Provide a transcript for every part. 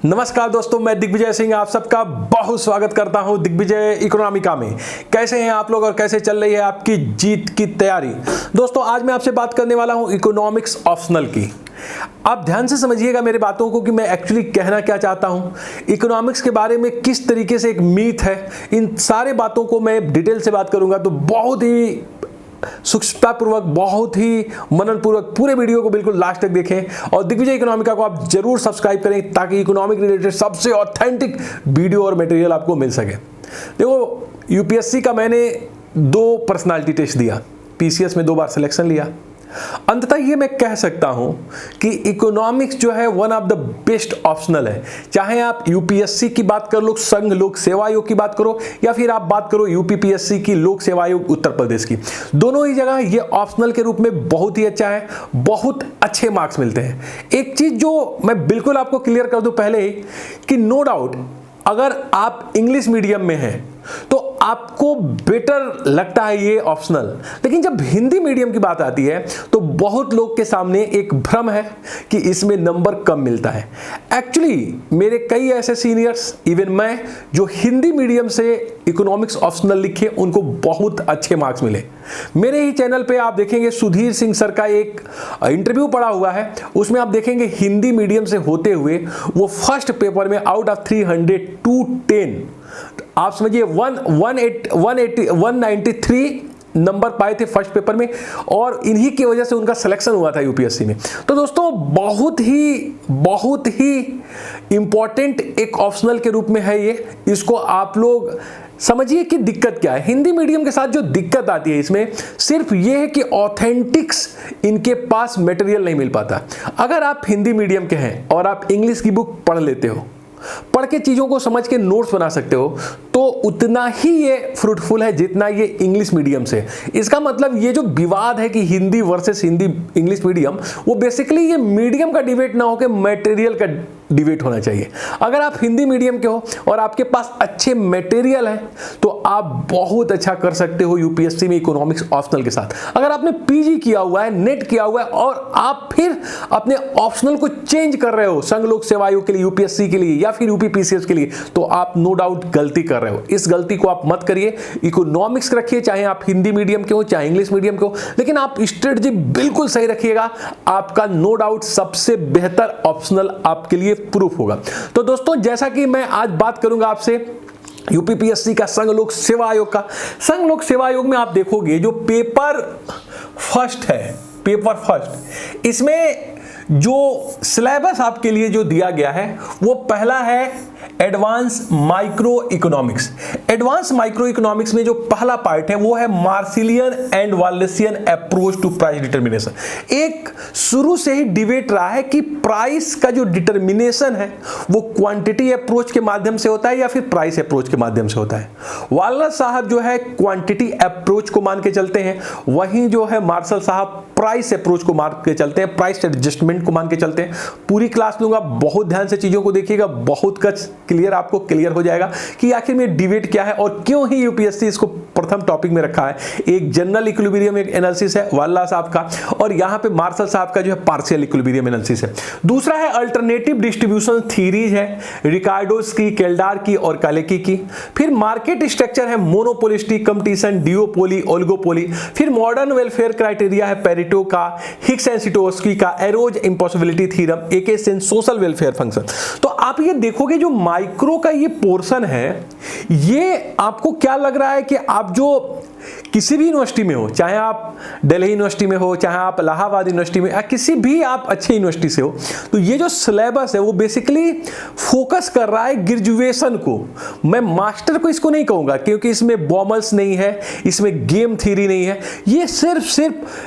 नमस्कार दोस्तों, मैं दिग्विजय सिंह आप सबका बहुत स्वागत करता हूं दिग्विजय इकोनॉमिका में। कैसे हैं आप लोग और कैसे चल रही है आपकी जीत की तैयारी। दोस्तों आज मैं आपसे बात करने वाला हूं इकोनॉमिक्स ऑप्शनल की। आप ध्यान से समझिएगा मेरी बातों को कि मैं एक्चुअली कहना क्या चाहता हूं, इकोनॉमिक्स के बारे में किस तरीके से एक मीथ है, इन सारे बातों को मैं डिटेल से बात करूंगा। तो बहुत ही सूक्ष्मतापूर्वक, बहुत ही मननपूर्वक पूरे वीडियो को बिल्कुल लास्ट तक देखें और दिग्विजय इकोनॉमिका को आप जरूर सब्सक्राइब करें ताकि इकोनॉमिक रिलेटेड सबसे ऑथेंटिक वीडियो और मटेरियल आपको मिल सके। देखो, यूपीएससी का मैंने 2 पर्सनालिटी टेस्ट दिया, पीसीएस में 2 बार सिलेक्शन लिया। अंततः ये मैं कह सकता हूं कि इकोनॉमिक्स जो है one of the best optional है। चाहे आप यूपीएससी की बात कर लो, संघ लोक सेवा आयोग की बात करो, या फिर आप बात करो यूपीपीएससी की, लोक सेवा आयोग उत्तर प्रदेश की, दोनों ही जगह ये ऑप्शनल के रूप में बहुत ही अच्छा है, बहुत अच्छे मार्क्स मिलते हैं। एक चीज जो मैं बिल्कुल आपको क्लियर कर दूं पहले ही कि नो डाउट अगर आप इंग्लिश मीडियम में हैं तो आपको बेटर लगता है ये ऑप्शनल, लेकिन जब हिंदी मीडियम की बात आती है तो बहुत लोग के सामने एक भ्रम है कि इसमें नंबर कम मिलता है। एक्चुअली मेरे कई ऐसे सीनियर्स, इवन मैं, जो हिंदी मीडियम से इकोनॉमिक्स ऑप्शनल लिखे उनको बहुत अच्छे मार्क्स मिले। मेरे ही चैनल पे आप देखेंगे सुधीर सिंह सर का एक इंटरव्यू पड़ा हुआ है, उसमें आप देखेंगे हिंदी मीडियम से होते हुए वो फर्स्ट पेपर में आउट ऑफ 300 210, आप समझिए 193 नंबर पाए थे फर्स्ट पेपर में, और इन्हीं की वजह से उनका सिलेक्शन हुआ था यूपीएससी में। तो दोस्तों बहुत ही इंपॉर्टेंट एक ऑप्शनल के रूप में है ये। इसको आप लोग समझिए कि दिक्कत क्या है। हिंदी मीडियम के साथ जो दिक्कत आती है इसमें सिर्फ ये है कि ऑथेंटिक्स इनके पास मटेरियल नहीं मिल पाता। अगर आप हिंदी मीडियम के हैं और आप इंग्लिश की बुक पढ़ लेते हो, पढ़ के चीजों को समझ के नोट्स बना सकते हो, तो उतना ही ये फ्रूटफुल है जितना ये इंग्लिश मीडियम से। इसका मतलब ये जो विवाद है कि Hindi versus Hindi English medium, वो बेसिकली ये मीडियम का डिबेट ना होकर मटेरियल का डिबेट होना चाहिए। अगर आप हिंदी मीडियम के हो और आपके पास अच्छे मटेरियल है तो आप बहुत अच्छा कर सकते हो यूपीएससी में इकोनॉमिक्स ऑप्शनल के साथ। अगर आपने पीजी किया हुआ है, नेट किया हुआ है और आप फिर अपने ऑप्शनल को चेंज कर रहे हो संघ लोक सेवा आयोग के लिए, यूपीएससी के लिए या फिर यूपीपीसीएस के लिए, तो आप नो डाउट गलती कर रहे हो। इस गलती को आप मत करिए। इकोनॉमिक्स रखिए, चाहे आप हिंदी मीडियम के हो चाहे इंग्लिश मीडियम के हो, लेकिन आप स्ट्रेटजी बिल्कुल सही रखिएगा। आपका नो डाउट सबसे बेहतर ऑप्शनल आपके लिए प्रूफ होगा। तो दोस्तों जैसा कि मैं आज बात करूंगा आपसे यूपीपीएससी का संघ लोक सेवा आयोग का। संघ लोक सेवा आयोग में आप देखोगे जो पेपर फर्स्ट है, पेपर फर्स्ट, इसमें जो सिलेबस आपके लिए जो दिया गया है वो पहला है advance microeconomics. Advance microeconomics में जो पहला पार्ट है वो है Marshallian and Walrasian approach to price determination. एक शुरू से ही डिबेट रहा है कि प्राइस का जो डिटर्मिनेशन है वो क्वांटिटी अप्रोच के माध्यम से होता है या फिर प्राइस अप्रोच के माध्यम से होता है। वालस साहब जो है क्वांटिटी अप्रोच को मान के चलते हैं, वहीं जो है मार्शल साहब प्राइस अप्रोच को मान के चलते हैं, प्राइस एडजस्टमेंट को मान के चलते हैं। पूरी क्लास लूंगा, बहुत ध्यान से चीजों को देखिएगा, बहुत कुछ क्लियर आपको क्लियर हो जाएगा कि आखिर में डिबेट क्या है और क्यों ही यूपीएससी इसको प्रथम टॉपिक में रखा है। एक जनरल इक्विलिब्रियम एक एनालिसिस है वाल्ला साहब का, और यहां पे मार्शल साहब का जो है पार्शियल इक्विलिब्रियम एनालिसिस है। दूसरा है अल्टरनेटिव डिस्ट्रीब्यूशन थ्योरीज है, रिकार्डोस की, केल्डार की और कालेकी की। फिर मार्केट स्ट्रक्चर है मोनोपोलिस्टिक, कंपटीशन, डिओपोली, ओलिगोपोली। फिर मॉडर्न वेलफेयर क्राइटेरिया है पेरेटो का, हिग्स एंड सिटोस्की का, एरोज इम्पॉसिबिलिटी थ्योरम, एकेसेंस सोशल वेलफेयर फंक्शन। तो आप ये देखोगे जो माइक्रो का ये पोर्शन है, ये आपको क्या लग रहा है कि आप जो किसी भी यूनिवर्सिटी में हो, चाहे आप दिल्ली यूनिवर्सिटी में हो, चाहे आप इलाहाबाद यूनिवर्सिटी में, या किसी भी आप अच्छी यूनिवर्सिटी से हो, तो ये जो सिलेबस है वो बेसिकली फोकस कर रहा है ग्रेजुएशन को। मैं मास्टर को इसको नहीं कहूंगा क्योंकि इसमें बॉमल्स नहीं है, इसमें गेम थ्योरी नहीं है, ये सिर्फ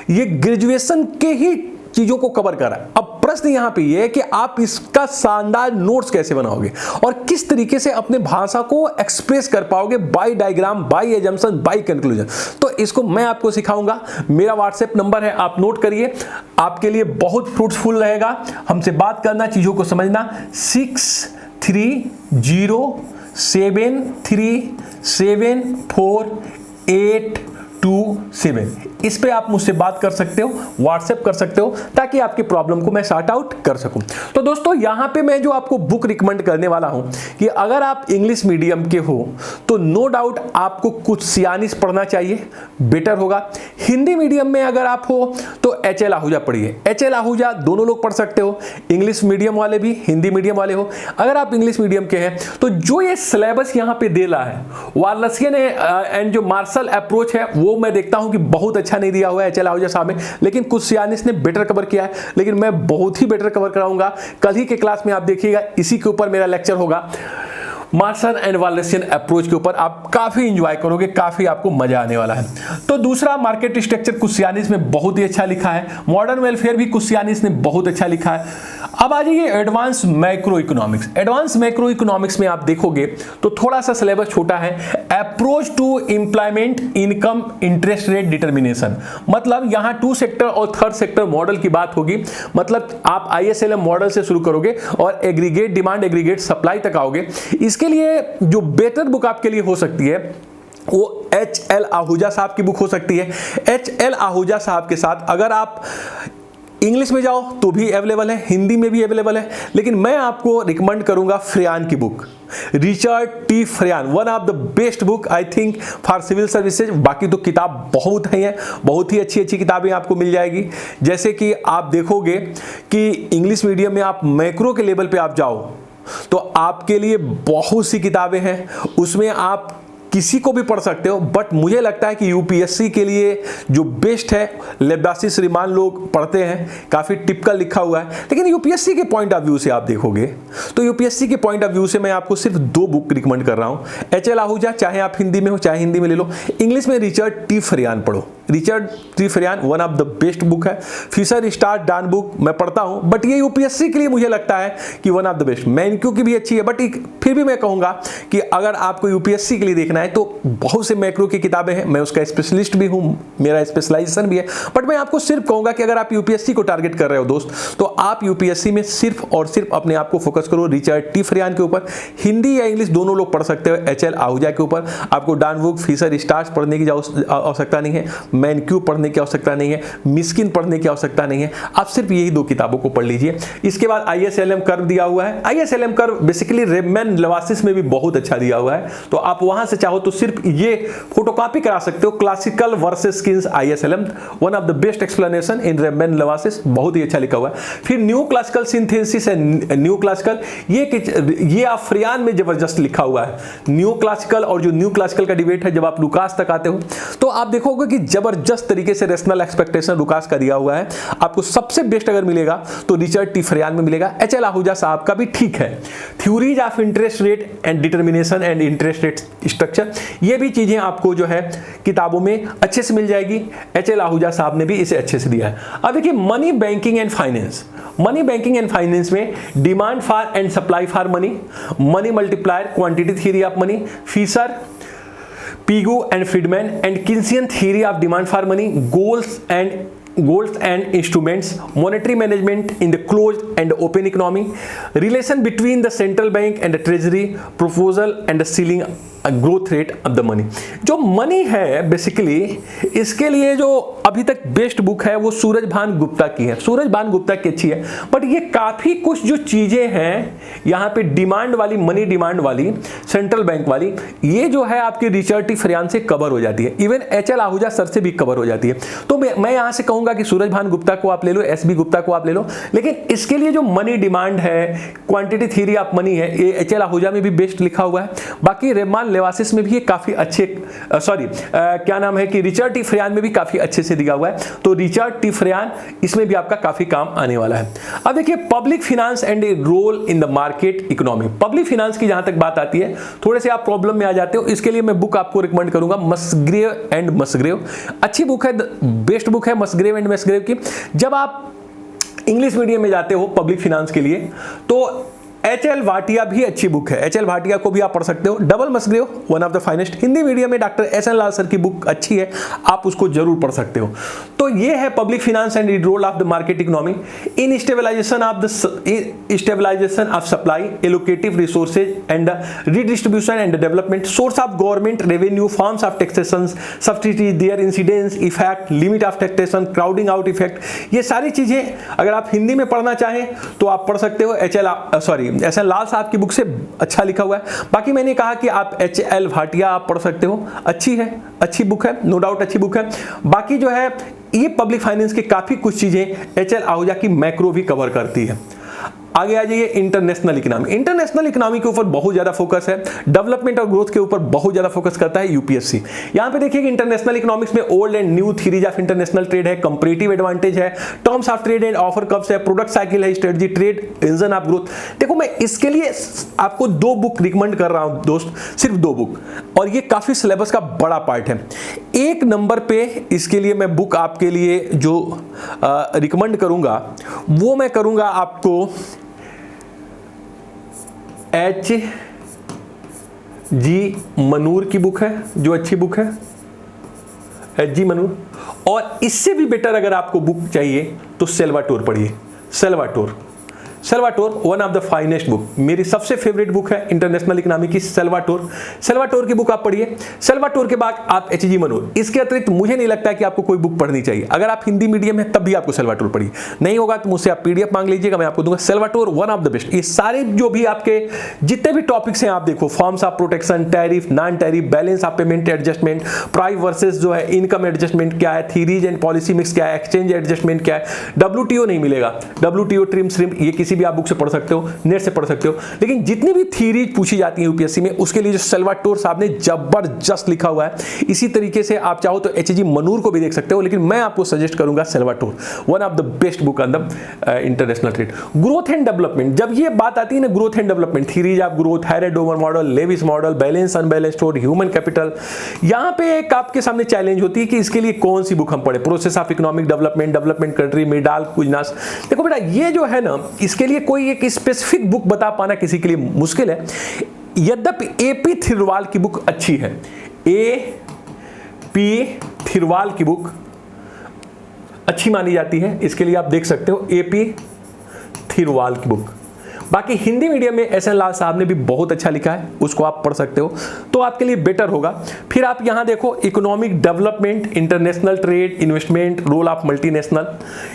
ये ग्रेजुएशन के ही चीजों को कवर कर रहा है। अब प्रश्न यहां पे ये है कि आप इसका शानदार नोट्स कैसे बनाओगे और किस तरीके से अपने भाषा को एक्सप्रेस कर पाओगे, by diagram, by assumption, by conclusion. तो इसको मैं आपको सिखाऊंगा। मेरा व्हाट्सएप नंबर है, आप नोट करिए, आपके लिए बहुत फ्रूटफुल रहेगा हमसे बात करना, चीजों को समझना। 6307374827 इस पे आप मुझसे बात कर सकते हो, व्हाट्सएप कर सकते हो, ताकि आपकी प्रॉब्लम को मैं सॉर्ट आउट कर सकूं। तो दोस्तों यहाँ पे मैं जो आपको बुक रिकमेंड करने वाला हूं कि अगर आप इंग्लिश मीडियम के हो तो नो डाउट आपको कुशियानीस पढ़ना चाहिए, बेटर होगा। हिंदी मीडियम में अगर आप हो तो एच.एल. आहूजा पढ़िए। एच.एल. आहूजा दोनों लोग पढ़ सकते हो, इंग्लिश मीडियम वाले भी, हिंदी मीडियम वाले हो। अगर आप इंग्लिश मीडियम के हैं तो जो ये सिलेबस यहाँ पे दे रहा है, वार्लसियन एंड जो मार्शल अप्रोच है वो मैं देखता हूं कि बहुत अच्छा नहीं दिया हुआ है एच.एल. आहूजा साहब में, लेकिन कुशियानीस ने बेटर कवर किया है। लेकिन मैं बहुत ही बेटर कवर कराऊंगा। कल ही के क्लास में आप देखिएगा, इसी के ऊपर मेरा लेक्चर होगा, मार्शल एंड वार्लसियन अप्रोच के ऊपर। आप काफी एंजॉय करोगे, काफी आपको मजा आने वाला है। तो दूसरा, मार्केट स्ट्रक्चर कुशियानीस में बहुत ही अच्छा लिखा है। मॉडर्न वेलफेयर भी कुशियानीस ने बहुत अच्छा लिखा है। अब आ जाइए advance macro economics. Advance macro economics में आप देखोगे तो थोड़ा सा सिलेबस छोटा है। Approach to employment, income, interest rate determination, मतलब यहां 2 सेक्टर और 3rd सेक्टर मॉडल की बात होगी। मतलब आप ISLM मॉडल से शुरू करोगे और एग्रीगेट डिमांड, एग्रीगेट सप्लाई तक आओगे। इसके लिए जो बेटर बुक आपके लिए हो सकती है वो एच.एल. आहूजा साहब की बुक हो सकती है। एच.एल. आहूजा साहब के साथ अगर आप इंग्लिश में जाओ तो भी अवेलेबल है, हिंदी में भी अवेलेबल है, लेकिन मैं आपको रिकमेंड करूंगा फ्रियान की book, Richard T Froyen, one of the best book I think for civil services. बाकी तो किताब बहुत है, बहुत ही अच्छी अच्छी किताबें आपको मिल जाएगी। जैसे कि आप देखोगे कि इंग्लिश मीडियम में आप मैक्रो के लेवल पे आप जाओ तो आपके लिए बहुत सी किताबें हैं, उसमें आप किसी को भी पढ़ सकते हो। बट मुझे लगता है कि यूपीएससी के लिए जो बेस्ट है, लेब्रासी श्रीमान लोग पढ़ते हैं, काफ़ी टिपिकल लिखा हुआ है। लेकिन यूपीएससी के पॉइंट ऑफ व्यू से आप देखोगे तो यूपीएससी के पॉइंट ऑफ व्यू से मैं आपको सिर्फ 2 बुक रिकमेंड कर रहा हूँ। एच.एल. आहूजा, चाहे आप हिंदी में हो चाहे हिंदी में ले लो। इंग्लिश में रिचर्ड टी फ्रियान पढ़ो। Richard T Froyen one of the best book है। फिशर स्टार डान बुक मैं पढ़ता हूँ, बट ये यूपीएससी के लिए मुझे लगता है कि वन ऑफ द बेस्ट। मैनक्यू की भी अच्छी है, बट फिर भी मैं कहूँगा कि अगर आपको यूपीएससी के लिए देखना है तो बहुत से मैक्रो की किताबें हैं, मैं उसका स्पेशलिस्ट भी हूँ, मेरा स्पेशलाइजेशन भी है। बट मैं आपको सिर्फ कहूँगा कि अगर आप यूपीएससी को टारगेट कर रहे हो दोस्त, तो आप यूपीएससी में सिर्फ और सिर्फ अपने आप को फोकस करो रिचर्ड टी फ्रियान के ऊपर। हिंदी या इंग्लिश दोनों लोग पढ़ सकते हो एच.एल. आहूजा के ऊपर। आपको डान बुक, फिशर स्टार्स पढ़ने की आवश्यकता नहीं है, मैनक्यू पढ़ने की आवश्यकता नहीं है, मिस्किन पढ़ने की आवश्यकता नहीं है। आप सिर्फ यही 2 किताबों को पढ़ लीजिए। इसके बाद ISLM कर्व दिया हुआ है। ISLM कर्व बेसिकली रेमैन लेवासिस में भी बहुत अच्छा दिया हुआ है, तो आप वहां से चाहो तो सिर्फ ये फोटोकॉपी करा सकते हो। Classical versus Keynes ISLM, one of the best explanation in रेमैन लेवासिस, बहुत ही अच्छा लिखा हुआ है। फिर new classical synthesis and new classical, ये आप फ्रियान में जबरदस्त लिखा हुआ है। न्यू क्लासिकल और जो न्यू क्लासिकल का डिबेट है, जब आप लुकास तक आते हो तो आप देखोगे कि जबरदस्त तरीके से रेशनल एक्सपेक्टेशन लुकास का दिया हुआ है। आपको सबसे बेस्ट अगर मिलेगा तो रिचर्ड टी फ्रियान में मिलेगा। एच.एल. आहूजा साहब का भी ठीक है। Theories of interest rate and determination and interest rate structure, ये भी चीजें आपको जो है किताबों में अच्छे से मिल जाएगी। एच.एल. आहूजा साहब ने भी इसे अच्छे से दिया है। अब देखिए money, banking and finance. Money, banking and finance में demand for and supply for money, money multiplier, quantity theory of money, Fisher, Pigou and Friedman, and Keynesian theory of demand for money, goals and instruments, monetary management in the closed and open economy, relation between the central bank and the treasury, proposal and the ceiling growth rate of the money. जो money है basically, इसके लिए जो अभी तक best book है वो सूरज भान गुप्ता की है। सूरज भान गुप्ता की अच्छी है, बट ये काफी कुछ जो चीजें हैं यहाँ पे डिमांड वाली, मनी डिमांड वाली, सेंट्रल बैंक वाली, ये जो है आपकी रिचर्ड टी फ्रियान से कवर हो जाती है। Even HL. आहूजा सर से भी कवर हो जाती है। तो मैं यहाँ से कहूंगा कि सूरज भान गुप्ता को आप ले लो, S.B. गुप्ता को आप ले लो, लेकिन इसके लिए जो मनी डिमांड है, क्वांटिटी थ्योरी ऑफ मनी है, ये एच.एल. आहूजा में भी बेस्ट लिखा हुआ है। बाकी रेमान लेवासिस में भी ये काफी अच्छे, क्या नाम है कि रिचर्ड टी फ्रियान में भी काफी अच्छे से दिया हुआ है। तो रिचर्ड टी फ्रियान इसमें भी आपका काफी काम आने वाला है। अब देखिए public finance and role in the market economy. Public finance की जहां तक बात आती है, थोड़े से आप प्रॉब्लम में आ जाते हो, इसके लिए मैं बुक आपको रिकमेंड करूंगा, मसग्रेव एंड मसग्रेव। अच्छी बुक है, बेस्ट बुक है मसग्रेव एंड मसग्रेव की। जब आप इंग्लिश मीडियम में जाते हो पब्लिक फाइनेंस के लिए, तो एच.एल. भाटिया भी अच्छी बुक है, एच.एल. भाटिया को भी आप पढ़ सकते हो। Double Musgrave, one of the finest. Hindi medium में डॉक्टर एस.एन. लाल सर की बुक अच्छी है, आप उसको जरूर पढ़ सकते हो। तो ये है public finance and role of the market economy in stabilization of supply, allocative resources and redistribution and development, source of government revenue, forms of taxation, subsidies, their incidence, effect, limit of taxation, crowding out effect. ये सारी चीजें अगर आप हिंदी में पढ़ना चाहें तो आप पढ़ सकते हो। एस.एन. लाल साहब की बुक से अच्छा लिखा हुआ है। बाकी मैंने कहा कि आप एच.एल. भाटिया आप पढ़ सकते हो, अच्छी है, अच्छी बुक है, नो डाउट अच्छी बुक है। बाकी जो है ये पब्लिक फाइनेंस के काफी कुछ चीजें एच.एल. आहूजा की मैक्रो भी कवर करती है। आगे आ जाइए इंटरनेशनल इकोनॉमी। इंटरनेशनल इकोनॉमी के ऊपर बहुत ज्यादा फोकस है, डेवलपमेंट और ग्रोथ के ऊपर बहुत ज्यादा फोकस करता है यूपीएससी। यहां पे देखिए कि इंटरनेशनल इकोनॉमिक्स में old and new theories of international trade है, कंपैरेटिव एडवांटेज है, terms of trade and offer curves है, प्रोडक्ट साइकिल है, strategy, trade engine of growth. देखो मैं इसके लिए आपको 2 बुक रिकमेंड कर रहा हूं दोस्त, सिर्फ 2 बुक, और ये काफी सिलेबस का बड़ा पार्ट है। 1 नंबर पे इसके लिए मैं बुक आपके लिए जो रिकमेंड करूंगा वो मैं करूंगा आपको H.G. मनूर की बुक है, जो अच्छी बुक है, H.G. मनूर। और इससे भी बेटर अगर आपको बुक चाहिए तो सेल्वाटोर पढ़िए। Salvatore one of the finest book, मेरी सबसे फेवरेट बुक है इंटरनेशनल इकोनॉमी की सेल्वाटोर की बुक आप पढ़िए। सेल्वाटोर के बाद आप H.G. मनूर। इसके अतिरिक्त मुझे नहीं लगता है कि आपको कोई बुक पढ़नी चाहिए। अगर आप हिंदी मीडियम है तब भी आपको सेल्वाटोर पढ़िए, नहीं होगा तो मुझसे आप पीडीएफ मांग लीजिएगा, मैं आपको दूंगा। Salvatore one of the best. ये सारे जो भी आपके जितने भी टॉपिक्स हैं आप देखो, forms of protection, tariff, non tariff, balance of payment adjustment, price versus जो है इनकम एडजस्टमेंट क्या है, थीरीज एंड पॉलिसी मिक्स क्या है, एक्सचेंज एडजस्टमेंट क्या है, WTO नहीं मिलेगा, WTO ट्रिम श्रिम्प, ये किसी भी आप बुक से पढ़ सकते हो, नेट से पढ़ सकते हो। लेकिन जितनी भी थीरीज पूछी जाती है यूपीएससी में उसके लिए जो सेल्वाटोर साहब ने जबरदस्त लिखा हुआ है। इसी तरीके से आप चाहो तो H.G. मनूर को भी देख सकते हो, लेकिन मैं आपको सजेस्ट करूंगा Salvatore, one of the best book on the international trade. Growth and development, जब ये बात आती है ना growth and development, theories of growth, Harrod Domar model, Lewis model, balance unbalanced store, human capital, यहां पे एक आपके सामने चैलेंज होती है कि इसके लिए कौन सी बुक हम पढ़े। Process of economic development country, Myrdal, Kuznets. देखो बेटा ये जो है ना, इसके लिए कोई एक स्पेसिफिक बुक बता पाना किसी के लिए मुश्किल है। यद्यपि एपी थिरवाल की बुक अच्छी है, एपी थिरवाल की बुक अच्छी मानी जाती है, इसके लिए आप देख सकते हो एपी थिरवाल की बुक। बाकी हिंदी मीडियम में एस.एन. लाल साहब ने भी बहुत अच्छा लिखा है, उसको आप पढ़ सकते हो, तो आपके लिए बेटर होगा। फिर आप यहां देखो economic development, international trade, investment, role of multinational,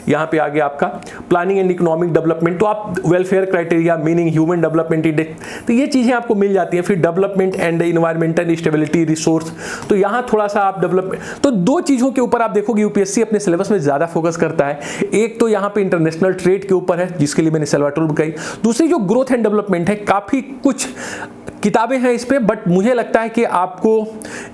यहां पे आगे आपका प्लानिंग एंड इकोनॉमिक डेवलपमेंट, तो आप welfare criteria, meaning, human development index, तो ये चीजें आपको मिल जाती हैं। फिर development and environmental stability, resource, तो यहां थोड़ा सा आप डेवलपमेंट, तो 2 चीजों के ऊपर आप देखोगे यूपीएससी अपने सिलेबस में ज्यादा फोकस करता है। एक तो यहां पे इंटरनेशनल ट्रेड के ऊपर है, जिसके लिए मैंने सेल्वाटोर बताई। दूसरी जो ग्रोथ एंड डेवलपमेंट है, काफी कुछ किताबें हैं इस पे, बट मुझे लगता है कि आपको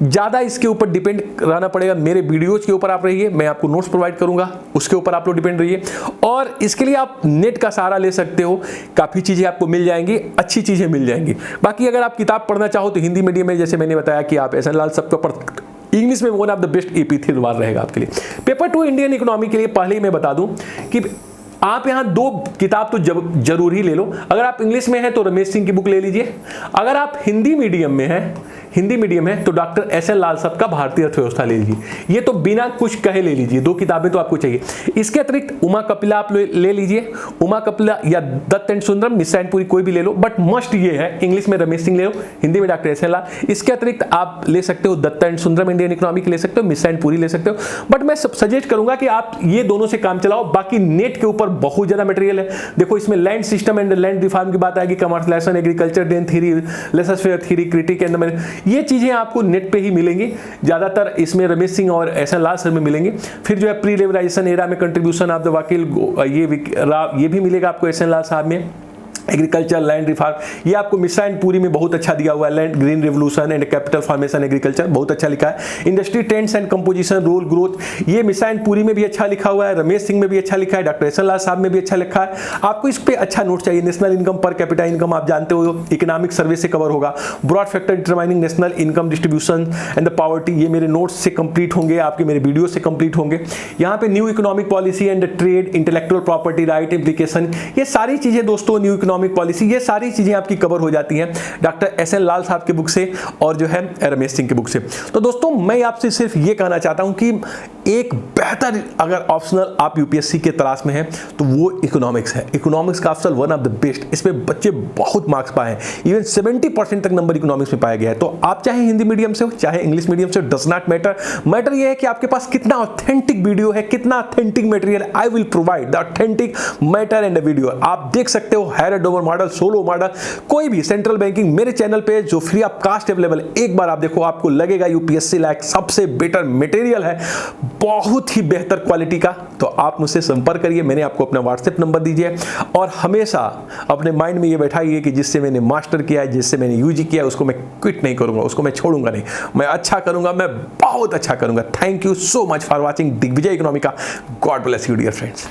ज्यादा इसके ऊपर डिपेंड रहना पड़ेगा। मेरे वीडियोज के ऊपर आप रहिए, मैं आपको नोट्स प्रोवाइड करूंगा, उसके ऊपर आप लोग डिपेंड रहिए। और इसके लिए आप नेट का सहारा ले सकते हो, काफी चीजें आपको मिल जाएंगी, अच्छी चीजें मिल जाएंगी। बाकी अगर आप किताब पढ़ना चाहो तो हिंदी मीडियम में जैसे मैंने बताया कि आप एस.एन. लाल सबका पढ़, इंग्लिश में one of the best AP Thirlwall रहेगा आपके लिए। पेपर 2 इंडियन इकोनॉमी के लिए पहले ही मैं बता दूं कि आप यहां 2 किताब तो जरूर ही ले लो। अगर आप इंग्लिश में हैं तो रमेश सिंह की बुक ले लीजिए, अगर आप हिंदी मीडियम में है तो डॉक्टर एस.एन. लाल साहब का भारतीय अर्थव्यवस्था ले लीजिए। ये तो बिना कुछ कहे ले लीजिए, 2 किताबें तो आपको चाहिए। इसके अतिरिक्त उमा कपिला आप ले लीजिए, उमा कपिला या दत्त एंड सुंदरम, मिश्रा एंड पुरी, कोई भी ले लो, बट मस्ट ये है इंग्लिश में रमेश सिंह ले लो, हिंदी में डॉक्टर एस.एन. लाल। इसके अतिरिक्त आप ले सकते हो Dutt and Sundaram Indian economic ले सकते हो, मिश्रा एंड पुरी ले सकते हो, बट मैं सजेस्ट करूंगा कि आप ये दोनों से काम चलाओ। बाकी नेट के ऊपर बहुत ज्यादा मटेरियल है। देखो इसमें land system and land reform की बात आएगी, commercialisation, agriculture den theory, lesser theory, critic and, ये चीजें आपको नेट पे ही मिलेंगी ज्यादातर। इसमें रमेश सिंह और एस.एन. लाल सर में मिलेंगे। फिर जो है प्री लेवराइजेशन एरा में कंट्रीब्यूशन ऑफ द वकील, ये भी मिलेगा आपको एस.एन. लाल साहब में। एग्रीकल्चर, लैंड रिफॉर्म, ये आपको मिश्रा एंड पुरी में बहुत अच्छा दिया हुआ है। Land green revolution and capital formation agriculture, बहुत अच्छा लिखा है। Industry trends and composition, role growth, ये मिश्रा एंड पुरी में भी अच्छा लिखा हुआ है, रमेश सिंह में भी अच्छा लिखा है, डॉक्टर एस.एन. लाल साहब में भी अच्छा लिखा है। आपको इस पे अच्छा नोट चाहिए। National income per capita income आप जानते हो, इकोनॉमिक सर्वे से कवर होगा। Broad factor determining national income distribution and the poverty, ये मेरे नोट्स से कंप्लीट होंगे, आपके मेरे वीडियो से कंप्लीट होंगे। यहाँ पे new economic policy and trade, intellectual property right, implication, ये सारी चीजें दोस्तों न्यू इकोनॉमिक पॉलिसी, ये सारी चीजें आपकी कवर हो जाती हैं डॉक्टर एस एन लाल साहब के बुक से और जो है रमेश सिंह के बुक से। तो दोस्तों मैं आपसे सिर्फ ये कहना चाहता हूं कि एक बेहतर अगर ऑप्शनल आप यूपीएससी के तलाश में हैं तो वो इकोनॉमिक्स है। इकोनॉमिक्स का optional one of the best, इसमें बच्चे बहुत मार्क्स पाए हैं, इवन 70% तक नंबर इकोनॉमिक्स में पाया गया है। तो आप चाहे हिंदी मीडियम से हो चाहे इंग्लिश मीडियम से, डज नॉट मैटर। मैटर ये है कि आपके पास कितना ऑथेंटिक वीडियो है, कितना authentic material. I will provide the authentic matter and video. आप देख सकते हो Harold over model, Solow model, कोई भी सेंट्रल बैंकिंग मेरे चैनल पे जो फ्री ऑफ कास्ट अवेलेबल है, एक बार आप देखो, आपको लगेगा यूपीएससी लायक सबसे बेटर मटेरियल है, बहुत ही बेहतर क्वालिटी का। तो आप मुझसे संपर्क करिए, मैंने आपको अपना व्हाट्सएप नंबर दीजिए और हमेशा अपने माइंड में ये बैठाइए कि जिससे मैंने मास्टर किया है, जिससे मैंने यूजी किया है, उसको मैं क्विट नहीं करूंगा, उसको मैं छोड़ूंगा नहीं, मैं अच्छा करूंगा, मैं बहुत अच्छा करूंगा। Thank you so much for watching Digvijay Economica. God bless you dear friends.